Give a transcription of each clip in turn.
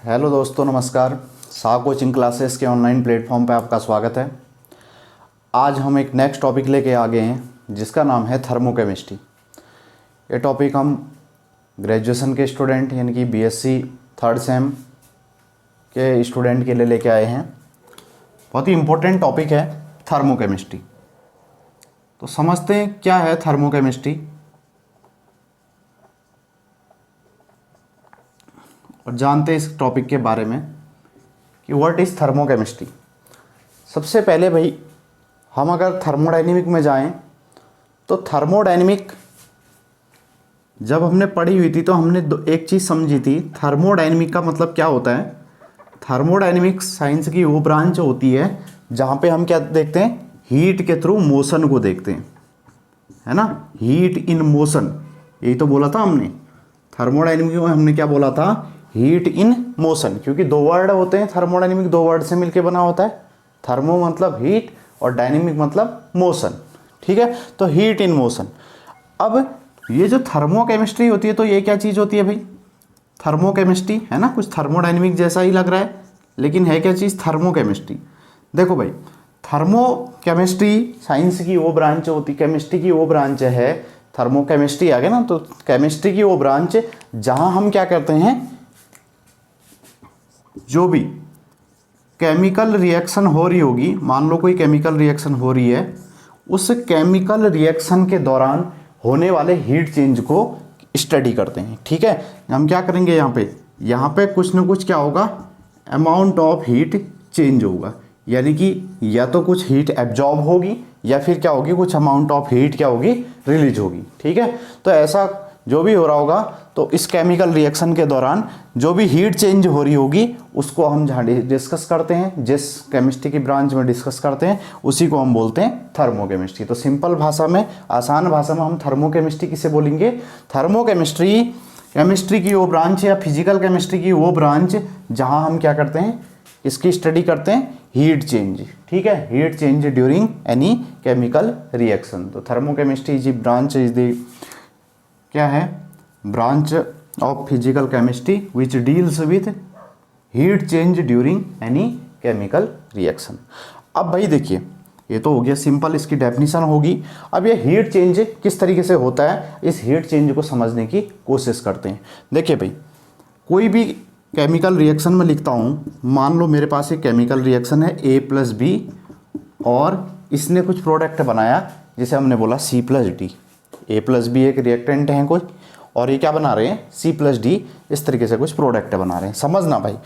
Hello दोस्तों, नमस्कार। सा कोचिंग क्लासेस के ऑनलाइन प्लेटफॉर्म पर आपका स्वागत है। आज हम एक नेक्स्ट टॉपिक लेके आ गए हैं जिसका नाम है थर्मोकेमिस्ट्री। ये टॉपिक हम ग्रेजुएशन के स्टूडेंट यानी कि बीएससी थर्ड सेम के स्टूडेंट के लिए लेके आए हैं। बहुत ही इम्पोर्टेंट टॉपिक है थर्मोकेमिस्ट्री। तो समझते हैं क्या है थर्मोकेमिस्ट्री और जानते हैं इस टॉपिक के बारे में कि व्हाट इज़ थर्मोकेमिस्ट्री। सबसे पहले भाई हम अगर थर्मोडायनेमिक में जाएं तो थर्मोडायनेमिक जब हमने पढ़ी हुई थी तो हमने एक चीज़ समझी थी। थर्मोडायनेमिक का मतलब क्या होता है। थर्मोडायनेमिक साइंस की वो ब्रांच होती है जहाँ पे हम क्या देखते हैं, हीट के थ्रू मोशन को देखते हैं, है ना। हीट इन मोशन, यही तो बोला था हमने। थर्मोडायनेमिक में हमने क्या बोला था, हीट इन मोशन। क्योंकि दो वर्ड होते हैं, थर्मोडायनेमिक दो वर्ड से मिलके बना होता है। थर्मो मतलब हीट और डायनेमिक मतलब मोशन, ठीक है। तो हीट इन मोशन। अब ये जो थर्मोकेमिस्ट्री होती है तो ये क्या चीज़ होती है भाई, थर्मोकेमिस्ट्री, है ना। कुछ थर्मोडायनेमिक जैसा ही लग रहा है लेकिन है क्या चीज़, थर्मोकेमिस्ट्री। देखो भाई, थर्मोकेमिस्ट्री साइंस की वो ब्रांच होती, केमिस्ट्री की वो ब्रांच है। थर्मोकेमिस्ट्री आ गया ना, तो केमिस्ट्री की वो ब्रांच जहाँ हम क्या करते हैं, जो भी केमिकल रिएक्शन हो रही होगी, मान लो कोई केमिकल रिएक्शन हो रही है, उस केमिकल रिएक्शन के दौरान होने वाले हीट चेंज को स्टडी करते हैं, ठीक है। हम क्या करेंगे, यहाँ पे कुछ ना कुछ क्या होगा, अमाउंट ऑफ हीट चेंज होगा। यानी कि या तो कुछ हीट एब्जॉर्ब होगी या फिर क्या होगी, कुछ अमाउंट ऑफ हीट क्या होगी, रिलीज होगी, ठीक है। तो ऐसा जो भी हो रहा होगा, तो इस केमिकल रिएक्शन के दौरान जो भी हीट चेंज हो रही होगी उसको हम जहाँ डिस्कस करते हैं, जिस केमिस्ट्री की ब्रांच में डिस्कस करते हैं उसी को हम बोलते हैं थर्मोकेमिस्ट्री। तो सिंपल भाषा में, आसान भाषा में हम थर्मोकेमिस्ट्री किसे बोलेंगे, थर्मोकेमिस्ट्री केमिस्ट्री की वो ब्रांच या फिजिकल केमिस्ट्री की वो ब्रांच जहाँ हम क्या करते हैं, इसकी स्टडी करते हैं हीट चेंज, ठीक है। Heat change during any chemical reaction. तो thermochemistry is branch is the क्या है, branch of physical chemistry which deals with heat change during any chemical reaction. अब भाई देखिए, ये तो हो गया सिंपल, इसकी डेफिनेशन होगी। अब ये हीट चेंज किस तरीके से होता है, इस हीट चेंज को समझने की कोशिश करते हैं। देखिए भाई, कोई भी केमिकल रिएक्शन में लिखता हूँ, मान लो मेरे पास एक केमिकल रिएक्शन है A+B और इसने कुछ प्रोडक्ट बनाया जिसे हमने बोला C+D। A+B एक रिएक्टेंट हैं कोई, और ये क्या बना रहे हैं, C+D, इस तरीके से कुछ प्रोडक्ट बना रहे हैं, समझना भाई।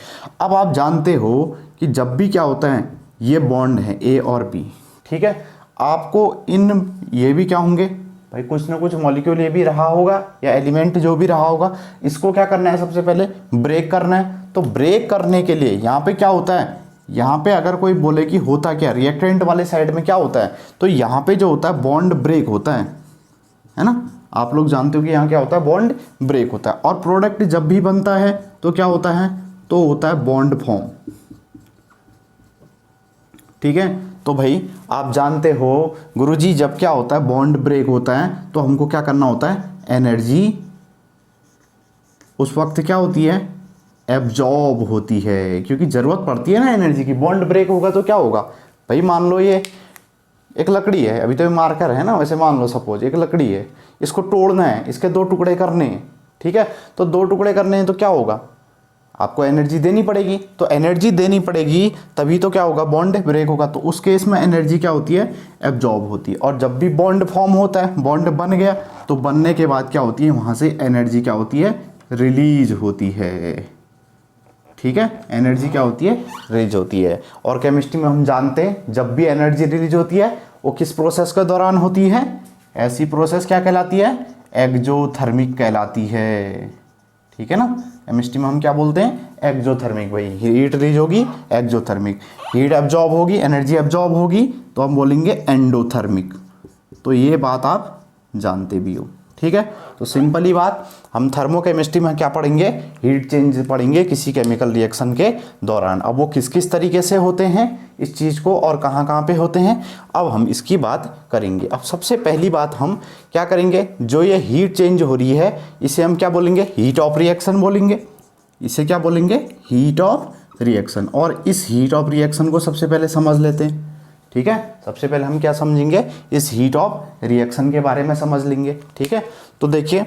अब आप जानते हो कि जब भी क्या होता है, ये बॉन्ड है A और B, ठीक है। आपको इन ये भी क्या होंगे भाई, कुछ ना कुछ मॉलिक्यूल ये भी रहा होगा या एलिमेंट जो भी रहा होगा, इसको क्या करना है, सबसे पहले ब्रेक करना है। तो ब्रेक करने के लिए यहाँ पे क्या होता है, यहाँ पे अगर कोई बोले कि होता क्या, रिएक्टेंट वाले साइड में क्या होता है, तो यहाँ पे जो होता है बॉन्ड ब्रेक होता है ना। आप लोग जानते हो कि यहाँ क्या होता है, बॉन्ड ब्रेक होता है। और प्रोडक्ट जब भी बनता है तो क्या होता है, तो होता है बॉन्ड फॉर्म, ठीक है। तो भाई आप जानते हो गुरुजी, जब क्या होता है, बॉन्ड ब्रेक होता है तो हमको क्या करना होता है, एनर्जी उस वक्त क्या होती है, एब्जॉर्ब होती है, क्योंकि ज़रूरत पड़ती है ना एनर्जी की। बॉन्ड ब्रेक होगा तो क्या होगा भाई, मान लो ये एक लकड़ी है, अभी तो ये मार्कर है ना, वैसे मान लो सपोज एक लकड़ी है, इसको तोड़ना है, इसके दो टुकड़े करने हैं, ठीक है। तो दो टुकड़े करने हैं तो क्या होगा, आपको एनर्जी देनी पड़ेगी। तो एनर्जी देनी पड़ेगी तभी तो क्या होगा, बॉन्ड ब्रेक होगा। तो उस केस में एनर्जी क्या होती है, एब्जॉर्ब होती है। और जब भी बॉन्ड फॉर्म होता है, बॉन्ड बन गया, तो बनने के बाद क्या होती है, वहाँ से एनर्जी क्या होती है, रिलीज होती है, ठीक है। एनर्जी क्या होती है, रिलीज होती है। और केमिस्ट्री में हम जानते हैं जब भी एनर्जी रिलीज होती है वो किस प्रोसेस के दौरान होती है, ऐसी प्रोसेस क्या कहलाती है, एक्जोथर्मिक कहलाती है, ठीक है ना। केमिस्ट्री में हम क्या बोलते हैं, एक्जोथर्मिक। भाई हीट रिलीज होगी एक्जोथर्मिक, हीट एब्जॉर्ब होगी, एनर्जी एब्जॉर्ब होगी तो हम बोलेंगे एंडोथर्मिक। तो ये बात आप जानते भी हो, ठीक है। तो सिंपली बात, हम थर्मोकेमिस्ट्री में क्या पढ़ेंगे, हीट चेंज पढ़ेंगे किसी केमिकल रिएक्शन के दौरान। अब वो किस किस तरीके से होते हैं इस चीज़ को, और कहाँ कहाँ पे होते हैं, अब हम इसकी बात करेंगे। अब सबसे पहली बात हम क्या करेंगे, जो ये हीट चेंज हो रही है इसे हम क्या बोलेंगे, हीट ऑफ रिएक्शन बोलेंगे। इसे क्या बोलेंगे, हीट ऑफ रिएक्शन। और इस हीट ऑफ रिएक्शन को सबसे पहले समझ लेते हैं, ठीक है। सबसे पहले हम क्या समझेंगे, इस हीट ऑफ रिएक्शन के बारे में समझ लेंगे, ठीक है। तो देखिए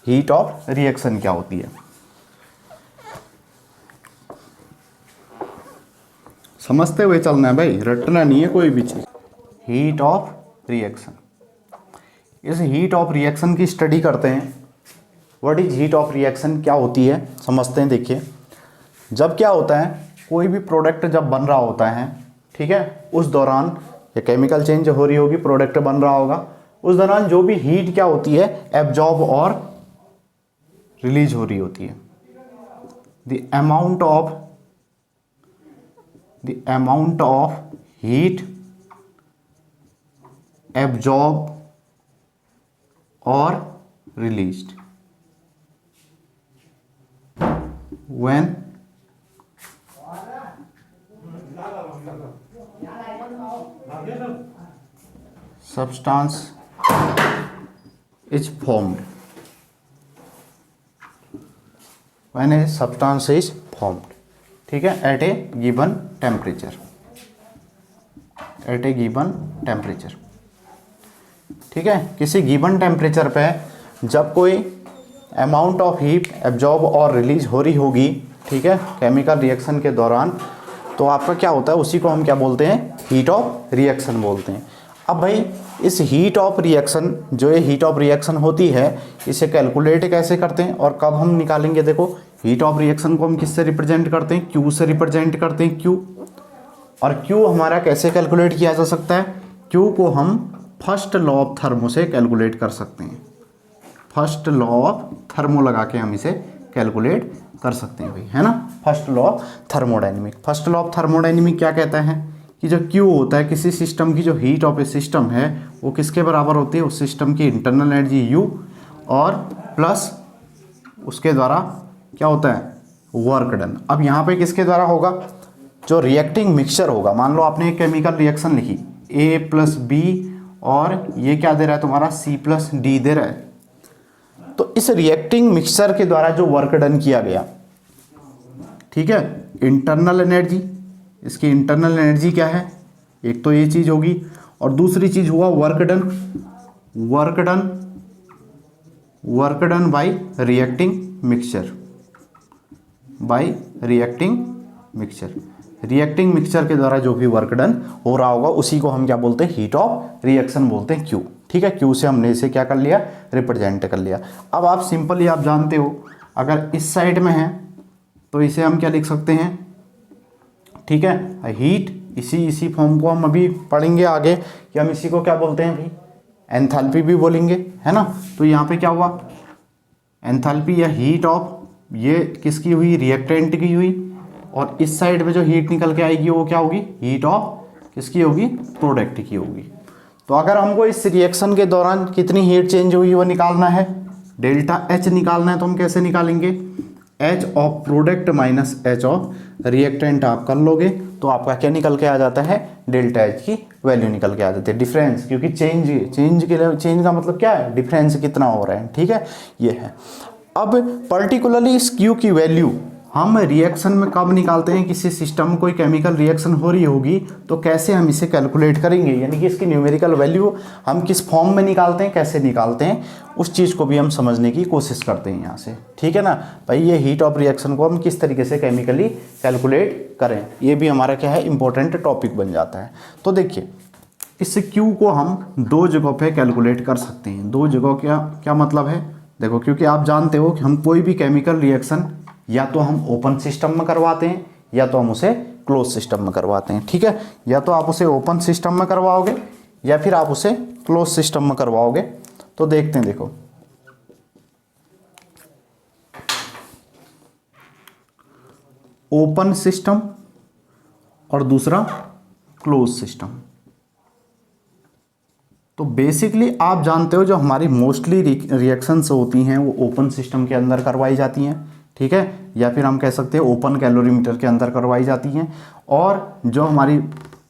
हीट ऑफ रिएक्शन क्या होती है, समझते हुए चलना है भाई, रटना नहीं है कोई भी चीज। हीट ऑफ रिएक्शन, इस हीट ऑफ रिएक्शन की स्टडी करते हैं। What is heat of reaction, क्या होती है समझते हैं। देखिए जब क्या होता है, कोई भी प्रोडक्ट जब बन रहा होता है, ठीक है, उस दौरान या केमिकल चेंज हो रही होगी, प्रोडक्ट बन रहा होगा, उस दौरान जो भी हीट क्या होती है, एब्जॉर्ब और रिलीज हो रही होती है। The amount of heat absorb और released when substance is formed, when a substance is formed, ठीक है, at a given temperature, at a given temperature, ठीक है। किसी गिवन टेम्परेचर पे जब कोई अमाउंट ऑफ हीट एब्जॉर्ब और रिलीज हो रही होगी, ठीक है, केमिकल रिएक्शन के दौरान, तो आपका क्या होता है, उसी को हम क्या बोलते हैं, हीट ऑफ रिएक्शन बोलते हैं। अब भाई इस हीट ऑफ रिएक्शन, जो ये हीट ऑफ रिएक्शन होती है, इसे कैलकुलेट कैसे करते हैं और कब हम निकालेंगे। देखो हीट ऑफ रिएक्शन को हम किससे रिप्रेजेंट करते हैं, क्यू से रिप्रेजेंट करते हैं, क्यू। और क्यू हमारा कैसे कैलकुलेट किया जा सकता है, क्यू को हम फर्स्ट लॉ ऑफ थर्मो से कैलकुलेट कर सकते हैं। फर्स्ट लॉ ऑफ थर्मो लगा के हम इसे कैलकुलेट कर सकते हैं भाई, है ना। First law of thermodynamic, first law of thermodynamic क्या कहता है कि जो Q होता है किसी सिस्टम की, जो हीट ऑफ ए सिस्टम है, वो किसके बराबर होती है, उस सिस्टम की इंटरनल एनर्जी U और प्लस उसके द्वारा क्या होता है, वर्क डन। अब यहाँ पे किसके द्वारा होगा, जो रिएक्टिंग मिक्सचर होगा। मान लो आपने एक केमिकल रिएक्शन लिखी, A+B और ये क्या दे रहा है तुम्हारा, C+D दे रहा है। तो इस रिएक्टिंग मिक्सचर के द्वारा जो वर्क डन किया गया, ठीक है, इंटरनल एनर्जी, इसकी इंटरनल एनर्जी क्या है, एक तो ये चीज होगी, और दूसरी चीज हुआ work done, work done by reacting mixture, bye reacting mixture. Reacting mixture के द्वारा जो भी वर्क डन हो रहा होगा, उसी को हम क्या बोलते हैं, हीट ऑफ रिएक्शन बोलते हैं, क्यू, ठीक है। क्यू से हमने इसे क्या कर लिया, रिप्रेजेंट कर लिया। अब आप सिंपली आप जानते हो, अगर इस साइड में है तो इसे हम क्या लिख सकते हैं, ठीक है, हीट, इसी फॉर्म को हम अभी पढ़ेंगे आगे कि हम इसी को क्या बोलते हैं भाई, एंथैल्पी भी बोलेंगे, है ना। तो यहाँ पे क्या हुआ, एंथैल्पी या हीट ऑफ, ये किसकी हुई, रिएक्टेंट की हुई, और इस साइड में जो हीट निकल के आएगी वो क्या होगी, हीट ऑफ किसकी होगी, प्रोडक्ट की होगी। तो अगर हमको इस रिएक्शन के दौरान कितनी हीट चेंज हुई वो निकालना है, डेल्टा H निकालना है, तो हम कैसे निकालेंगे, H of product minus H of reactant आप कर लोगे, तो आपका क्या निकल के आ जाता है, डेल्टा H की वैल्यू निकल के आ जाती है, डिफरेंस, क्योंकि चेंज का मतलब क्या है, डिफरेंस कितना हो रहा है, ठीक है, ये है। अब पर्टिकुलरली इस Q की वैल्यू हम रिएक्शन में कब निकालते हैं, किसी सिस्टम में कोई केमिकल रिएक्शन हो रही होगी तो कैसे हम इसे कैलकुलेट करेंगे, यानी कि इसकी न्यूमेरिकल वैल्यू हम किस फॉर्म में निकालते हैं, कैसे निकालते हैं, उस चीज़ को भी हम समझने की कोशिश करते हैं यहाँ से, ठीक है ना भाई। ये हीट ऑफ रिएक्शन को हम किस तरीके से केमिकली कैलकुलेट करें, ये भी हमारा क्या है, इंपॉर्टेंट टॉपिक बन जाता है। तो देखिए इस Q को हम दो जगहों पे कैलकुलेट कर सकते हैं। दो जगह क्या मतलब है, देखो, क्योंकि आप जानते हो कि हम कोई भी केमिकल रिएक्शन या तो हम ओपन सिस्टम में करवाते हैं या तो हम उसे क्लोज सिस्टम में करवाते हैं, ठीक है। या तो आप उसे ओपन सिस्टम में करवाओगे या फिर आप उसे क्लोज सिस्टम में करवाओगे। तो देखते हैं, देखो ओपन सिस्टम और दूसरा क्लोज सिस्टम। तो बेसिकली आप जानते हो जो हमारी मोस्टली रिएक्शंस होती हैं वो ओपन सिस्टम के अंदर करवाई जाती हैं, ठीक है, या फिर हम कह सकते हैं ओपन कैलोरीमीटर के अंदर करवाई जाती हैं। और जो हमारी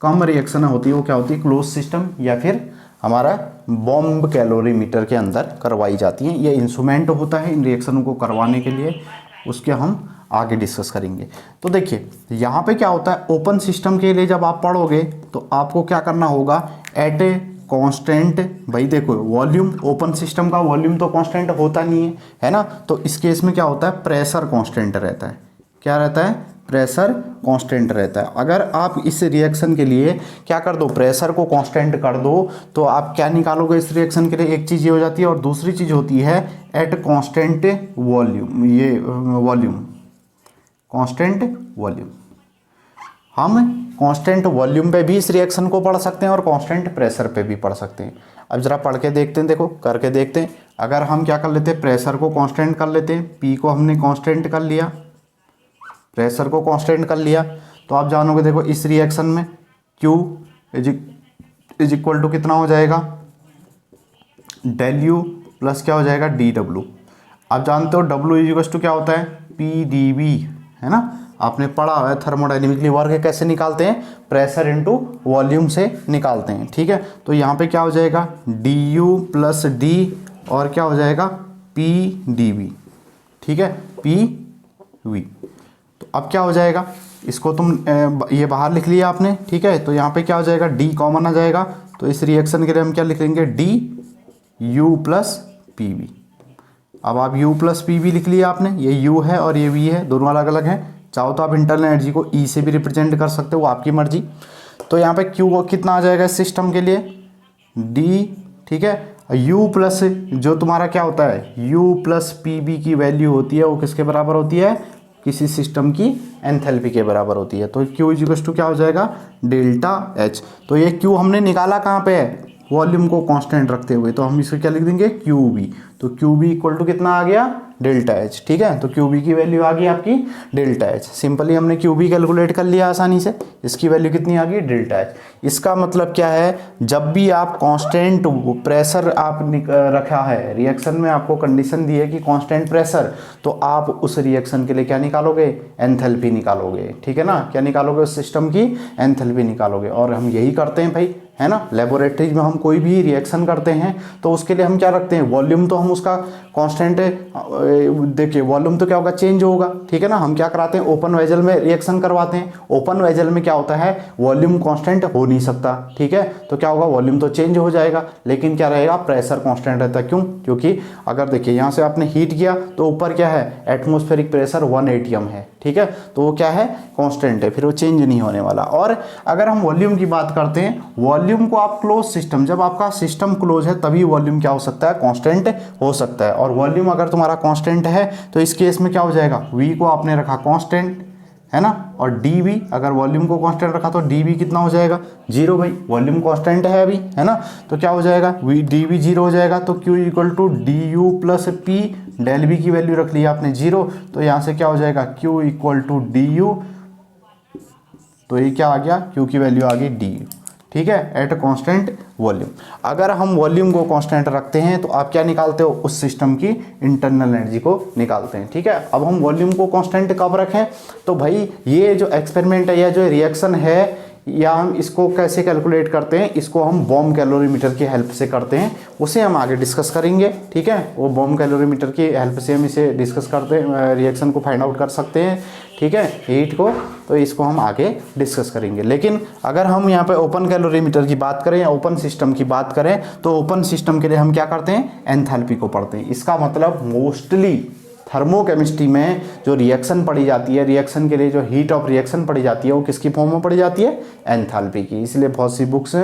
कम रिएक्शन होती है वो क्या होती है, क्लोज सिस्टम या फिर हमारा बॉम्ब कैलोरीमीटर के अंदर करवाई जाती हैं। ये इंस्ट्रूमेंट होता है इन रिएक्शनों को करवाने के लिए, उसके हम आगे डिस्कस करेंगे। तो देखिए यहाँ पे क्या होता है, ओपन सिस्टम के लिए जब आप पढ़ोगे तो आपको क्या करना होगा, एट ए कांस्टेंट, भाई देखो वॉल्यूम, ओपन सिस्टम का वॉल्यूम तो कांस्टेंट होता नहीं है ना, तो इस केस में क्या होता है, प्रेशर कांस्टेंट रहता है। क्या रहता है, प्रेशर कांस्टेंट रहता है। अगर आप इस रिएक्शन के लिए क्या कर दो, प्रेशर को कांस्टेंट कर दो, तो आप क्या निकालोगे इस रिएक्शन के लिए, एक चीज़ ये हो जाती है, और दूसरी चीज़ होती है एट कांस्टेंट वॉल्यूम, ये वॉल्यूम, कांस्टेंट वॉल्यूम। हम कांस्टेंट वॉल्यूम पे भी इस रिएक्शन को पढ़ सकते हैं और कांस्टेंट प्रेशर पे भी पढ़ सकते हैं। अब जरा पढ़ के देखते हैं, देखो करके देखते हैं। अगर हम क्या कर लेते हैं, प्रेशर को कांस्टेंट कर लेते हैं, पी को हमने कांस्टेंट कर लिया, प्रेशर को कांस्टेंट कर लिया, तो आप जानोगे देखो इस रिएक्शन में Q इज इक्वल टू कितना हो जाएगा, डेल यू प्लस क्या हो जाएगा, डी डब्ल्यू। आप जानते हो W इज इक्वल टू क्या होता है, पी डी वी, है ना, आपने पढ़ा है थर्मोडायनेमिकली वर्क कैसे निकालते हैं, प्रेशर इनटू वॉल्यूम से निकालते हैं, ठीक है। तो यहाँ पे क्या हो जाएगा, डी यू प्लस डी और क्या हो जाएगा, पी डी वी, ठीक है, पी वी। तो अब क्या हो जाएगा, इसको तुम ये बाहर लिख लिया आपने, ठीक है। तो यहाँ पे क्या हो जाएगा, डी कॉमन आ जाएगा, तो इस रिएक्शन के लिए हम क्या लिख लेंगे, D U plus P V. अब आप u प्लस पी वी लिख लिया आपने, ये u है और ये v है, दोनों अलग अलग हैं। चाहो तो आप इंटरनल एनर्जी को E से भी रिप्रेजेंट कर सकते हो, वो आपकी मर्जी। तो यहाँ पे q को कितना आ जाएगा इस सिस्टम के लिए, d, ठीक है। u प्लस जो तुम्हारा क्या होता है, u प्लस पी बी की वैल्यू होती है, वो किसके बराबर होती है, किसी सिस्टम की एंथैल्पी के बराबर होती है। तो q इज इक्वल टू क्या हो जाएगा, डेल्टा h। तो ये q हमने निकाला कहाँ पे है, वॉल्यूम को कांस्टेंट रखते हुए, तो हम इसको क्या लिख देंगे, क्यू बी। तो क्यू बी इक्वल टू कितना आ गया, डेल्टा एच, ठीक है। तो क्यू बी की वैल्यू आ गई आपकी डेल्टा एच। सिंपली हमने क्यू बी कैलकुलेट कर लिया आसानी से, इसकी वैल्यू कितनी आ गई, डेल्टा एच। इसका मतलब क्या है, जब भी आप कांस्टेंट प्रेशर आप रखा है रिएक्शन में, आपको कंडीशन दी है कि कांस्टेंट प्रेशर, तो आप उस रिएक्शन के लिए क्या निकालोगे, एंथैल्पी निकालोगे, ठीक है ना। क्या निकालोगे, उस सिस्टम की एंथैल्पी निकालोगे। और हम यही करते हैं भाई, है ना, लेबोरेटरीज में हम कोई भी रिएक्शन करते हैं तो उसके लिए हम क्या रखते हैं, वॉल्यूम तो हम उसका कांस्टेंट, देखिए वॉल्यूम तो क्या होगा, चेंज होगा, ठीक है ना। हम क्या कराते हैं, ओपन वेजल में रिएक्शन करवाते हैं, ओपन वेजल में क्या होता है, वॉल्यूम कांस्टेंट हो नहीं सकता, ठीक है। तो क्या होगा, वॉल्यूम तो चेंज हो जाएगा, लेकिन क्या रहेगा, प्रेशर कांस्टेंट रहता है। क्यों, क्योंकि अगर देखिए यहाँ से आपने हीट किया तो ऊपर क्या है, एटमॉस्फेरिक प्रेशर 1 atm है, ठीक है, तो वो क्या है, कांस्टेंट है, फिर वो चेंज नहीं होने वाला। और अगर हम वॉल्यूम की बात करते हैं, वॉल्यूम को आप क्लोज सिस्टम, जब आपका सिस्टम क्लोज है तभी वॉल्यूम क्या हो सकता है, कांस्टेंट हो सकता है। और वॉल्यूम अगर तुम्हारा कांस्टेंट है तो इस केस में क्या हो जाएगा, v को आपने रखा कांस्टेंट, है ना, और dv, अगर वॉल्यूम को कांस्टेंट रखा तो dv कितना हो जाएगा, 0, भाई वॉल्यूम कांस्टेंट है अभी, है ना। तो क्या हो जाएगा, dv 0 हो जाएगा। तो q equal to D U plus P, del v की वैल्यू रख ली आपने 0, तो यहाँ से क्या हो जाएगा, q equal to D U, तो ये क्या आ गया, q की वैल्यू आ गई डी, ठीक है, एट कांस्टेंट वॉल्यूम। अगर हम वॉल्यूम को कांस्टेंट रखते हैं तो आप क्या निकालते हो, उस सिस्टम की इंटरनल एनर्जी को निकालते हैं, ठीक है। अब हम वॉल्यूम को कांस्टेंट कब रखें, तो भाई ये जो एक्सपेरिमेंट है या जो रिएक्शन है, या हम इसको कैसे कैलकुलेट करते हैं, इसको हम बॉम कैलोरीमीटर की हेल्प से करते हैं, उसे हम आगे डिस्कस करेंगे, ठीक है। वो बॉम कैलोरीमीटर की हेल्प से हम इसे डिस्कस करते हैं, रिएक्शन को फाइंड आउट कर सकते हैं, ठीक है, हीट को, तो इसको हम आगे डिस्कस करेंगे। लेकिन अगर हम यहाँ पे ओपन कैलोरीमीटर की बात करें या ओपन सिस्टम की बात करें, तो ओपन सिस्टम के लिए हम क्या करते हैं, एंथैल्पी को पढ़ते हैं। इसका मतलब मोस्टली थर्मोकेमिस्ट्री में जो रिएक्शन पढ़ी जाती है, रिएक्शन के लिए जो हीट ऑफ रिएक्शन पढ़ी जाती है, वो किसकी फॉर्म में पढ़ी जाती है, एंथैल्पी की। इसलिए बहुत सी बुक्स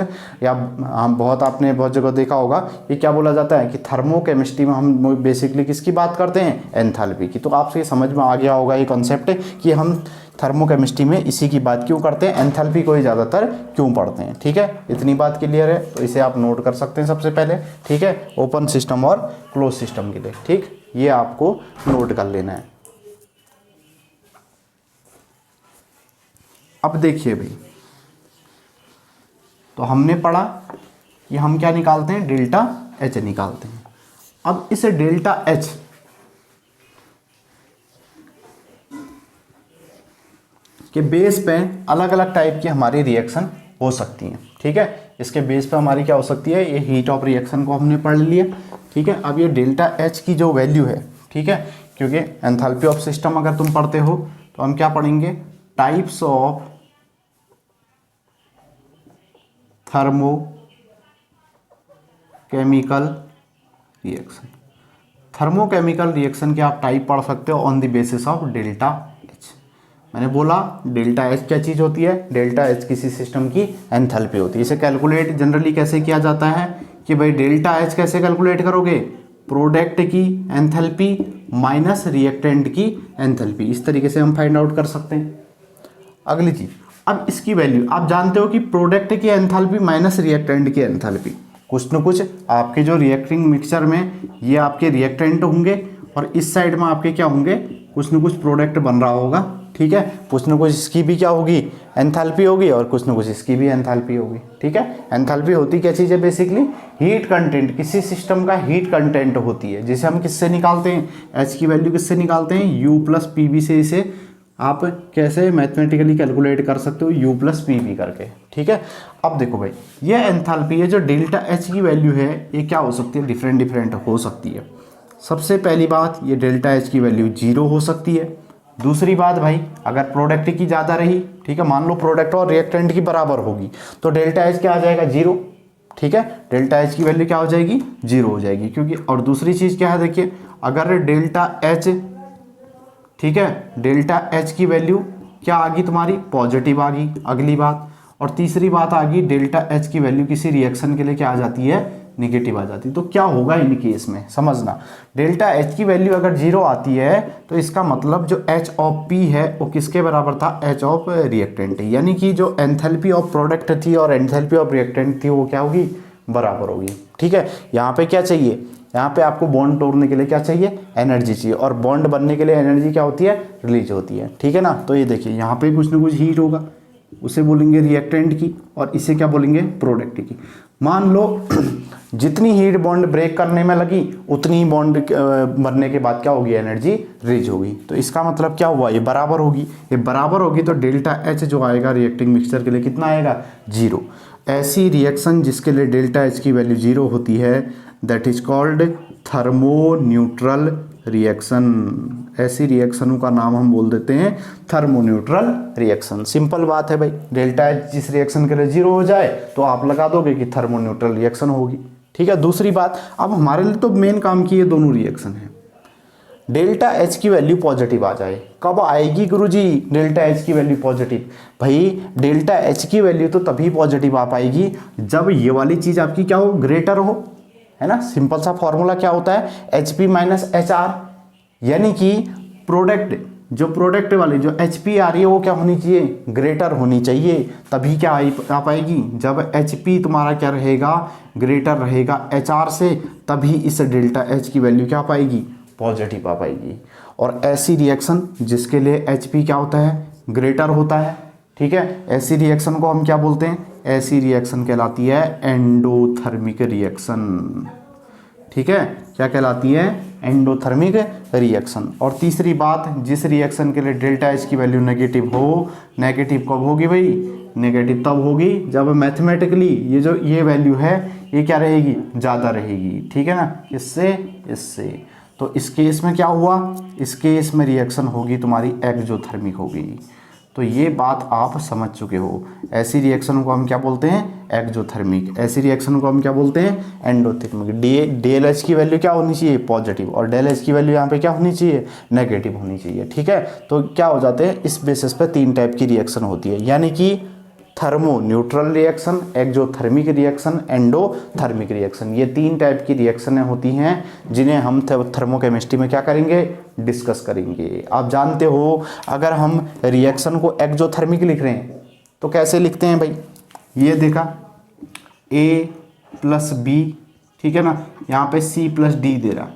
या हम आपने बहुत जगह देखा होगा, ये क्या बोला जाता है कि थर्मोकेमिस्ट्री में हम बेसिकली किसकी बात करते हैं, एंथैल्पी की। तो आपसे ये समझ में आ गया होगा ये कॉन्सेप्ट कि हम थर्मोकेमिस्ट्री में इसी की बात क्यों करते हैं, एंथैल्पी को ही ज़्यादातर क्यों पढ़ते हैं, ठीक है। इतनी बात क्लियर है, तो इसे आप नोट कर सकते हैं सबसे पहले, ठीक है, ओपन सिस्टम और क्लोज सिस्टम के लिए, ठीक, ये आपको नोट कर लेना है। अब देखिए भाई, तो हमने पढ़ा कि हम क्या निकालते हैं, डेल्टा एच निकालते हैं। अब इस डेल्टा एच के बेस पे अलग अलग टाइप की हमारी रिएक्शन हो सकती हैं, ठीक है। इसके बेस पे हमारी क्या हो सकती है, ये हीट ऑफ रिएक्शन को हमने पढ़ लिया, ठीक है। अब ये डेल्टा एच की जो वैल्यू है, ठीक है, क्योंकि एंथैल्पी ऑफ सिस्टम अगर तुम पढ़ते हो तो हम क्या पढ़ेंगे, types of thermo chemical reaction. Thermochemical reaction के आप टाइप पढ़ सकते हो on the basis of delta H. मैंने बोला डेल्टा एच क्या चीज़ होती है, डेल्टा एच किसी सिस्टम की एंथैल्पी होती है। इसे कैलकुलेट जनरली कैसे किया जाता है कि भाई डेल्टा एच कैसे कैलकुलेट करोगे, प्रोडक्ट की एंथैल्पी माइनस रिएक्टेंट की एंथैल्पी, इस तरीके से हम फाइंड आउट कर सकते हैं। अगली चीज, अब इसकी वैल्यू आप जानते हो कि प्रोडक्ट की एंथैल्पी माइनस रिएक्टेंट की एंथैल्पी, कुछ न कुछ आपके जो रिएक्टिंग मिक्सचर में ये आपके रिएक्टेंट होंगे और इस साइड में आपके क्या होंगे, कुछ न कुछ प्रोडक्ट बन रहा होगा, ठीक है। कुछ न कुछ इसकी भी क्या होगी, एंथैल्पी होगी, और कुछ न कुछ इसकी भी एंथैल्पी होगी, ठीक है। एंथैल्पी होती क्या चीज़ है, बेसिकली हीट कंटेंट, किसी सिस्टम का हीट कंटेंट होती है, जिसे हम किससे निकालते हैं, एच की वैल्यू किससे निकालते हैं, यू प्लस पी बी से। इसे आप कैसे मैथमेटिकली कैलकुलेट कर सकते हो, यू प्लस पी बी करके, ठीक है। अब देखो भाई, ये एंथैल्पी है जो डेल्टा एच की वैल्यू है, ये क्या हो सकती है, डिफरेंट डिफरेंट हो सकती है। सबसे पहली बात, ये डेल्टा एच की वैल्यू 0 हो सकती है। दूसरी बात भाई, अगर प्रोडक्ट की ज़्यादा रही, ठीक है, मान लो प्रोडक्ट और रिएक्टेंट की बराबर होगी, तो डेल्टा एच क्या आ जाएगा, 0, ठीक है। डेल्टा एच की वैल्यू क्या हो जाएगी, 0 हो जाएगी, क्योंकि और दूसरी चीज़ क्या है, देखिए अगर डेल्टा एच, ठीक है, डेल्टा एच की वैल्यू क्या आ गई तुम्हारी, पॉजिटिव आ गई, अगली बात। और तीसरी बात आ गई, डेल्टा एच की वैल्यू किसी रिएक्शन के लिए क्या आ जाती है, निगेटिव आ जाती है। तो क्या होगा इन केस में, समझना, डेल्टा एच की वैल्यू अगर 0 आती है तो इसका मतलब जो एच ऑफ पी है वो किसके बराबर था, एच ऑफ रिएक्टेंट, यानी कि जो एंथैल्पी ऑफ प्रोडक्ट थी और एंथैल्पी ऑफ रिएक्टेंट थी वो क्या होगी, बराबर होगी, ठीक है। यहाँ पे क्या चाहिए, यहाँ पे आपको बॉन्ड तोड़ने के लिए क्या चाहिए, एनर्जी चाहिए, और बॉन्ड बनने के लिए एनर्जी क्या होती है, रिलीज होती है, ठीक है ना। तो ये देखिए यहाँ पे कुछ ना कुछ हीट होगा, उसे बोलेंगे रिएक्टेंट की, और इसे क्या बोलेंगे, प्रोडक्ट की। मान लो जितनी हीट बॉन्ड ब्रेक करने में लगी उतनी ही बॉन्ड बनने के बाद क्या होगी, एनर्जी रिलीज होगी। तो इसका मतलब क्या हुआ, ये बराबर होगी, ये बराबर होगी, तो डेल्टा एच जो आएगा रिएक्टिंग मिक्सचर के लिए कितना आएगा, 0। ऐसी रिएक्शन जिसके लिए डेल्टा एच की वैल्यू 0 होती है, that is called thermo neutral reaction. ऐसी रिएक्शनों का नाम हम बोल देते हैं थर्मो न्यूट्रल रिएक्शन। सिंपल बात है भाई, डेल्टा एच जिस रिएक्शन के लिए 0 हो जाए तो आप लगा दोगे कि थर्मो न्यूट्रल रिएक्शन होगी, ठीक है। दूसरी बात, अब हमारे लिए तो मेन काम की ये दोनों रिएक्शन है, डेल्टा एच की वैल्यू पॉजिटिव आ जाए, कब आएगी गुरुजी डेल्टा एच की वैल्यू पॉजिटिव, भाई डेल्टा एच की वैल्यू तो तभी पॉजिटिव आ पाएगी जब ये वाली चीज़ आपकी क्या हो, ग्रेटर हो, है ना। सिंपल सा फॉर्मूला क्या होता है, H P minus H R, यानी कि प्रोडक्ट, जो प्रोडक्ट वाली जो एच पी आ रही है वो क्या होनी चाहिए, ग्रेटर होनी चाहिए, तभी क्या आ पाएगी, जब एच पी तुम्हारा क्या रहेगा, ग्रेटर रहेगा एच आर से, तभी इस डेल्टा एच की वैल्यू क्या आ पाएगी, पॉजिटिव आ पाएगी। और ऐसी रिएक्शन जिसके लिए एच पी क्या होता है, ग्रेटर होता है, ठीक है, ऐसी रिएक्शन को हम क्या बोलते हैं, ऐसी रिएक्शन कहलाती है एंडोथर्मिक रिएक्शन, ठीक है, क्या कहलाती है, एंडोथर्मिक रिएक्शन। और तीसरी बात, जिस रिएक्शन के लिए डेल्टा एच की वैल्यू नेगेटिव हो, नेगेटिव कब होगी भाई, नेगेटिव तब होगी जब मैथमेटिकली ये जो ये वैल्यू है ये क्या रहेगी, ज़्यादा रहेगी, ठीक है ना, इससे इससे। तो इस केस में क्या हुआ, इस केस में रिएक्शन होगी तुम्हारी एक्जोथर्मिक होगी। तो ये बात आप समझ चुके हो। ऐसी रिएक्शन को हम क्या बोलते हैं, एक्जोथर्मिक, ऐसी रिएक्शन को हम क्या बोलते हैं, एंडोथर्मिक। डी एल एच की वैल्यू क्या होनी चाहिए, पॉजिटिव, और डेल एच की वैल्यू यहाँ पे क्या होनी चाहिए, नेगेटिव होनी चाहिए, ठीक है। तो क्या हो जाते हैं, इस बेसिस पे 3 टाइप की रिएक्शन होती है, यानी कि thermo neutral reaction, exothermic reaction, endothermic reaction. ये 3 टाइप की रिएक्शनें होती हैं जिन्हें हम थर्मोकेमिस्ट्री में क्या करेंगे, डिस्कस करेंगे। आप जानते हो अगर हम रिएक्शन को एक्जोथर्मिक लिख रहे हैं तो कैसे लिखते हैं भाई, ये देखा A प्लस B, ठीक है ना, यहाँ पे C प्लस D दे रहा,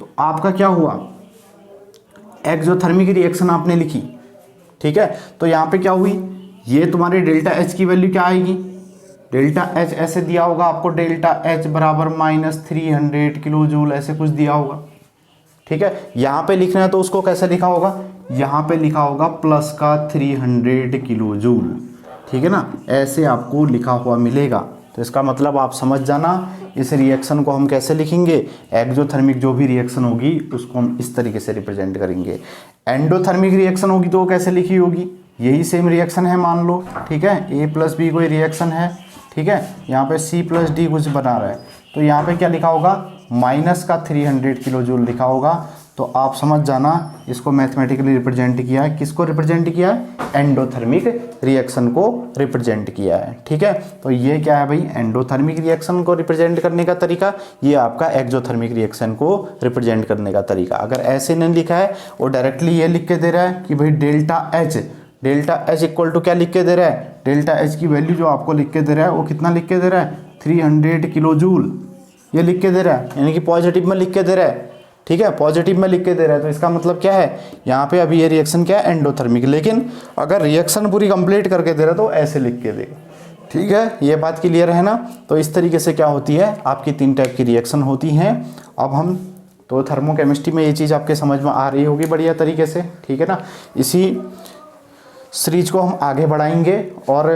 तो आपका क्या हुआ, एक्जोथर्मिक रिएक्शन आपने लिखी, ठीक है। तो यहाँ पे क्या हुई, ये तुम्हारे डेल्टा एच की वैल्यू क्या आएगी, डेल्टा एच ऐसे दिया होगा आपको, डेल्टा एच बराबर -300 किलो जूल, ऐसे कुछ दिया होगा, ठीक है। यहाँ पे लिखना है तो उसको कैसे लिखा होगा, यहाँ पे लिखा होगा प्लस का 300 किलो जूल, ठीक है ना, ऐसे आपको लिखा हुआ मिलेगा। तो इसका मतलब आप समझ जाना, इस रिएक्शन को हम कैसे लिखेंगे, एक्जोथर्मिक जो भी रिएक्शन होगी उसको हम इस तरीके से रिप्रेजेंट करेंगे। एंडोथर्मिक रिएक्शन होगी तो वो कैसे लिखी होगी, यही सेम रिएक्शन है मान लो, ठीक है, A प्लस बी कोई रिएक्शन है, ठीक है, यहाँ पे C प्लस डी कुछ बना रहा है, तो यहाँ पे क्या लिखा होगा, माइनस का 300 किलो जूल लिखा होगा। तो आप समझ जाना इसको मैथमेटिकली रिप्रेजेंट किया है, किसको रिप्रेजेंट किया है, एंडोथर्मिक रिएक्शन को रिप्रेजेंट किया है, ठीक है। तो ये क्या है भाई, एंडोथर्मिक रिएक्शन को रिप्रेजेंट करने का तरीका, ये आपका एक्जोथर्मिक रिएक्शन को रिप्रेजेंट करने का तरीका। अगर ऐसे नहीं लिखा है वो डायरेक्टली ये लिख के दे रहा है कि भाई डेल्टा एच इक्वल टू क्या लिख के दे रहा है, डेल्टा एच की वैल्यू जो आपको लिख के दे रहा है वो कितना लिख के दे रहा है, 300 किलो जूल ये लिख के दे रहा है, यानी कि पॉजिटिव में लिख के दे रहा है, ठीक है, पॉजिटिव में लिख के दे रहा है। तो इसका मतलब क्या है, यहाँ पे अभी ये रिएक्शन क्या है, एंडोथर्मिक, लेकिन अगर रिएक्शन पूरी कंप्लीट करके दे रहा है तो ऐसे लिख के देगा, ठीक है, ये बात क्लियर है ना। तो इस तरीके से क्या होती है, आपकी 3 टाइप की रिएक्शन होती हैं। अब हम तो थर्मोकेमिस्ट्री में ये चीज़ आपके समझ में आ रही होगी बढ़िया तरीके से, ठीक है ना। इसी सीरीज को हम आगे बढ़ाएंगे और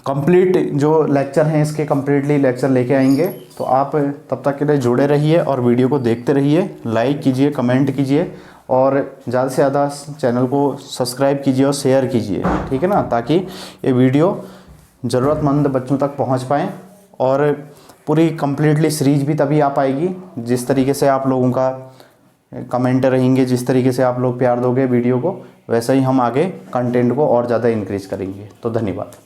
कंप्लीट जो लेक्चर हैं इसके कंप्लीटली लेक्चर लेके आएंगे। तो आप तब तक के लिए जुड़े रहिए और वीडियो को देखते रहिए, लाइक कीजिए, कमेंट कीजिए और ज़्यादा से ज़्यादा चैनल को सब्सक्राइब कीजिए और शेयर कीजिए, ठीक है ना, ताकि ये वीडियो ज़रूरतमंद बच्चों तक पहुंच पाएँ। और पूरी कंप्लीटली सीरीज भी तभी आ पाएगी जिस तरीके से आप लोगों का कमेंट रहेंगे, जिस तरीके से आप लोग प्यार दोगे वीडियो को, वैसे ही हम आगे कंटेंट को और ज़्यादा इंक्रीज करेंगे। तो धन्यवाद।